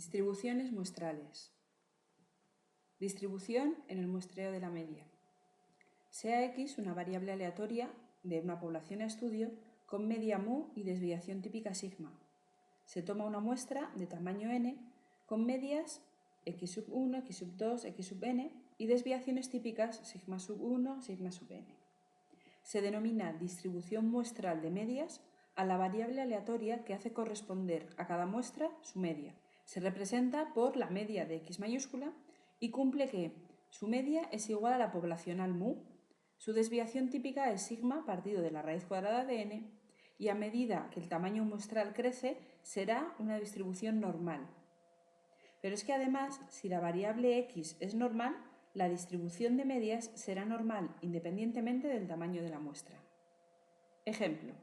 Distribuciones muestrales. Distribución en el muestreo de la media. Sea X una variable aleatoria de una población a estudio con media mu y desviación típica sigma. Se toma una muestra de tamaño n con medias x1, x2, xn y desviaciones típicas sigma sub 1, sigma sub n. Se denomina distribución muestral de medias a la variable aleatoria que hace corresponder a cada muestra su media. Se representa por la media de x mayúscula y cumple que su media es igual a la poblacional mu, su desviación típica es sigma partido de la raíz cuadrada de n y a medida que el tamaño muestral crece será una distribución normal. Pero es que además, si la variable x es normal, la distribución de medias será normal independientemente del tamaño de la muestra. Ejemplo.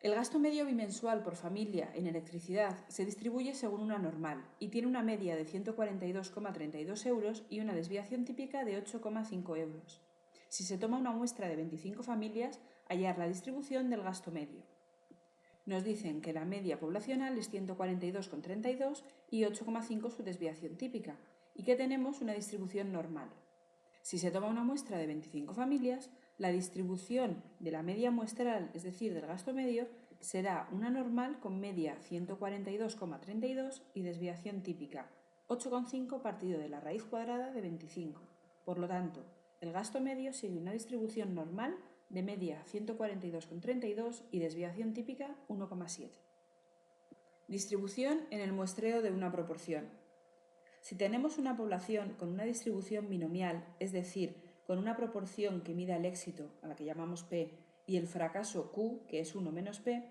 El gasto medio bimensual por familia en electricidad se distribuye según una normal y tiene una media de 142,32 euros y una desviación típica de 8,5 euros. Si se toma una muestra de 25 familias, hallar la distribución del gasto medio. Nos dicen que la media poblacional es 142,32 y 8,5 su desviación típica y que tenemos una distribución normal. Si se toma una muestra de 25 familias, la distribución de la media muestral, es decir, del gasto medio, será una normal con media 142,32 y desviación típica 8,5 partido de la raíz cuadrada de 25. Por lo tanto, el gasto medio sigue una distribución normal de media 142,32 y desviación típica 1,7. Distribución en el muestreo de una proporción. Si tenemos una población con una distribución binomial, es decir, con una proporción que mida el éxito, a la que llamamos P, y el fracaso Q, que es 1 menos P,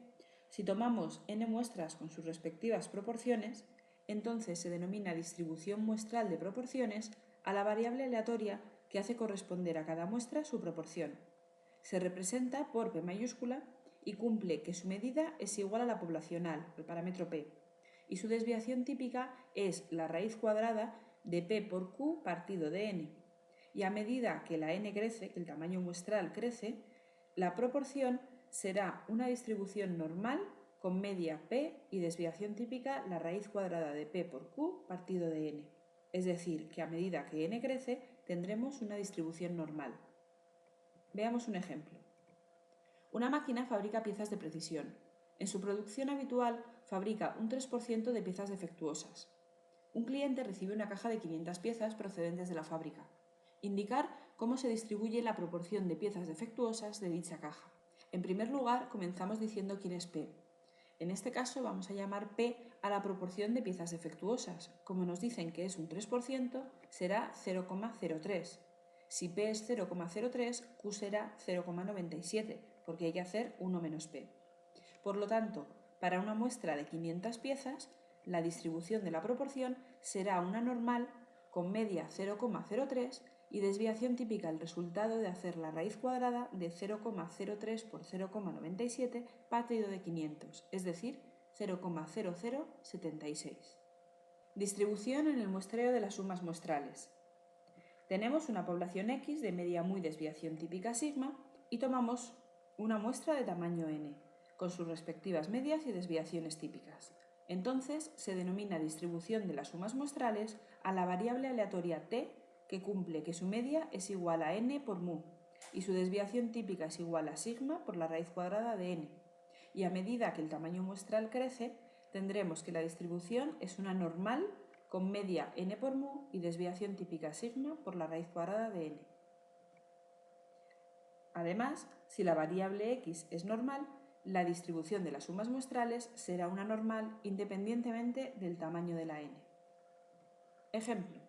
si tomamos n muestras con sus respectivas proporciones, entonces se denomina distribución muestral de proporciones a la variable aleatoria que hace corresponder a cada muestra su proporción. Se representa por P mayúscula y cumple que su medida es igual a la poblacional, el parámetro P, y su desviación típica es la raíz cuadrada de P por Q partido de n. Y a medida que la n crece, que el tamaño muestral crece, la proporción será una distribución normal con media P y desviación típica la raíz cuadrada de P por Q partido de n. Es decir, que a medida que n crece tendremos una distribución normal. Veamos un ejemplo. Una máquina fabrica piezas de precisión. En su producción habitual fabrica un 3% de piezas defectuosas. Un cliente recibe una caja de 500 piezas procedentes de la fábrica. Indicar cómo se distribuye la proporción de piezas defectuosas de dicha caja. En primer lugar, comenzamos diciendo quién es P. En este caso vamos a llamar P a la proporción de piezas defectuosas. Como nos dicen que es un 3%, será 0,03. Si P es 0,03, Q será 0,97, porque hay que hacer 1 menos P. Por lo tanto, para una muestra de 500 piezas, la distribución de la proporción será una normal con media 0,03 y desviación típica el resultado de hacer la raíz cuadrada de 0,03 por 0,97 partido de 500, es decir, 0,0076. Distribución en el muestreo de las sumas muestrales. Tenemos una población X de media mu y desviación típica sigma y tomamos una muestra de tamaño n, con sus respectivas medias y desviaciones típicas. Entonces se denomina distribución de las sumas muestrales a la variable aleatoria t que cumple que su media es igual a n por mu y su desviación típica es igual a sigma por la raíz cuadrada de n. Y a medida que el tamaño muestral crece, tendremos que la distribución es una normal con media n por mu y desviación típica sigma por la raíz cuadrada de n. Además, si la variable x es normal, la distribución de las sumas muestrales será una normal independientemente del tamaño de la n. Ejemplo.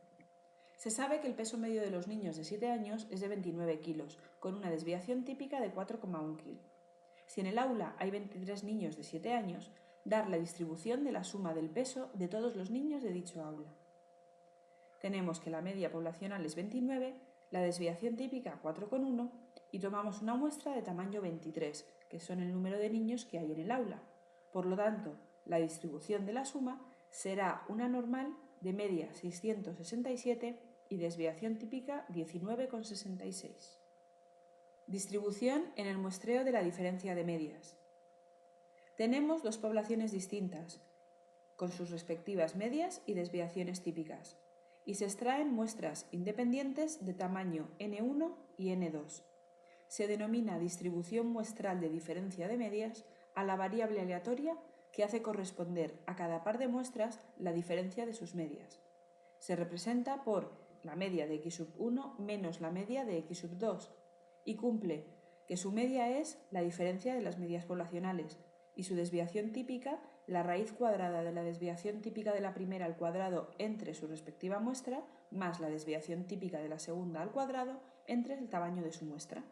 Se sabe que el peso medio de los niños de 7 años es de 29 kilos, con una desviación típica de 4,1 kg. Si en el aula hay 23 niños de 7 años, dar la distribución de la suma del peso de todos los niños de dicho aula. Tenemos que la media poblacional es 29, la desviación típica 4,1 y tomamos una muestra de tamaño 23, que son el número de niños que hay en el aula. Por lo tanto, la distribución de la suma será una normal de media 667 y desviación típica 19,66. Distribución en el muestreo de la diferencia de medias. Tenemos dos poblaciones distintas con sus respectivas medias y desviaciones típicas, y se extraen muestras independientes de tamaño n1 y n2. Se denomina distribución muestral de diferencia de medias a la variable aleatoria que hace corresponder a cada par de muestras la diferencia de sus medias. Se representa por la media de x1 menos la media de x2 y cumple que su media es la diferencia de las medias poblacionales y su desviación típica la raíz cuadrada de la desviación típica de la primera al cuadrado entre su respectiva muestra más la desviación típica de la segunda al cuadrado entre el tamaño de su muestra.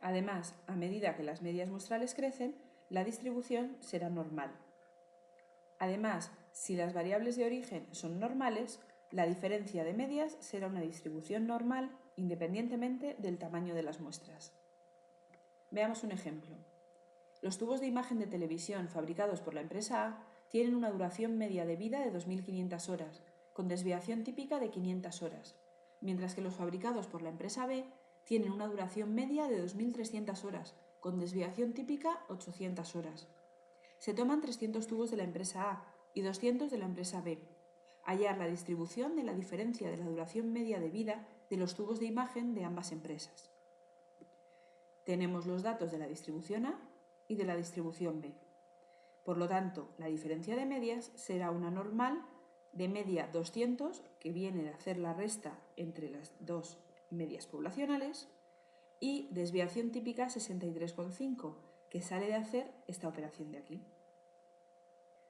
Además, a medida que las medias muestrales crecen, la distribución será normal. Además, si las variables de origen son normales, la diferencia de medias será una distribución normal independientemente del tamaño de las muestras. Veamos un ejemplo. Los tubos de imagen de televisión fabricados por la empresa A tienen una duración media de vida de 2.500 horas, con desviación típica de 500 horas, mientras que los fabricados por la empresa B tienen una duración media de 2.300 horas, con desviación típica 800 horas. Se toman 300 tubos de la empresa A y 200 de la empresa B. Hallar la distribución de la diferencia de la duración media de vida de los tubos de imagen de ambas empresas. Tenemos los datos de la distribución A y de la distribución B. Por lo tanto, la diferencia de medias será una normal de media 200, que viene de hacer la resta entre las dos medias poblacionales, y desviación típica 63,5, que sale de hacer esta operación de aquí.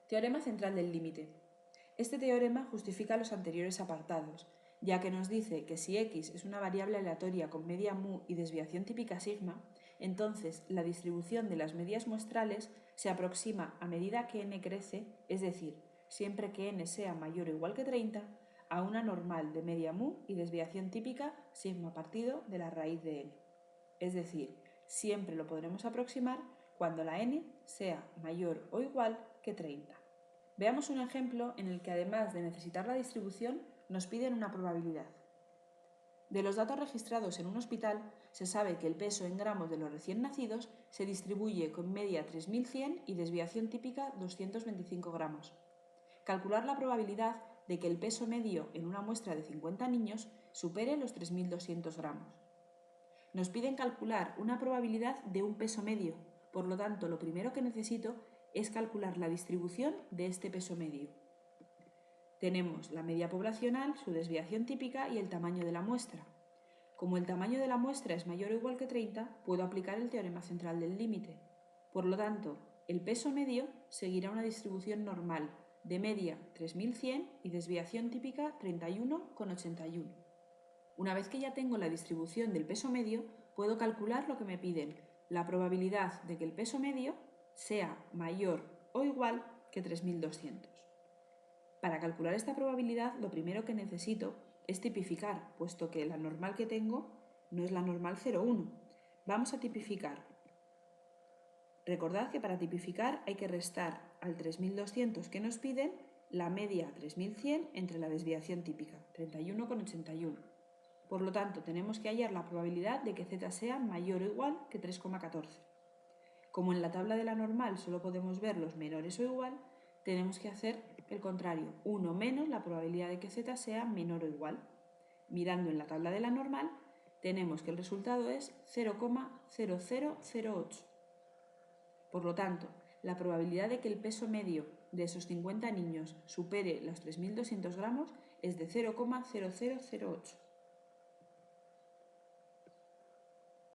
Teorema central del límite. Este teorema justifica los anteriores apartados, ya que nos dice que si x es una variable aleatoria con media mu y desviación típica sigma, entonces la distribución de las medias muestrales se aproxima a medida que n crece, es decir, siempre que n sea mayor o igual que 30, a una normal de media mu y desviación típica sigma partido de la raíz de n. Es decir, siempre lo podremos aproximar cuando la n sea mayor o igual que 30. Veamos un ejemplo en el que además de necesitar la distribución, nos piden una probabilidad. De los datos registrados en un hospital, se sabe que el peso en gramos de los recién nacidos se distribuye con media 3.100 y desviación típica 225 gramos. Calcular la probabilidad de que el peso medio en una muestra de 50 niños supere los 3.200 gramos. Nos piden calcular una probabilidad de un peso medio, por lo tanto, lo primero que necesito es calcular la distribución de este peso medio. Tenemos la media poblacional, su desviación típica y el tamaño de la muestra. Como el tamaño de la muestra es mayor o igual que 30, puedo aplicar el teorema central del límite. Por lo tanto, el peso medio seguirá una distribución normal de media 3.100 y desviación típica 31,81. Una vez que ya tengo la distribución del peso medio, puedo calcular lo que me piden, la probabilidad de que el peso medio sea mayor o igual que 3.200. Para calcular esta probabilidad, lo primero que necesito es tipificar, puesto que la normal que tengo no es la normal 0,1. Vamos a tipificar. Recordad que para tipificar hay que restar al 3.200 que nos piden la media 3.100 entre la desviación típica, 31,81. Por lo tanto, tenemos que hallar la probabilidad de que z sea mayor o igual que 3,14. Como en la tabla de la normal solo podemos ver los menores o igual, tenemos que hacer el contrario, 1 menos la probabilidad de que z sea menor o igual. Mirando en la tabla de la normal, tenemos que el resultado es 0,0008. Por lo tanto, la probabilidad de que el peso medio de esos 50 niños supere los 3.200 gramos es de 0,0008.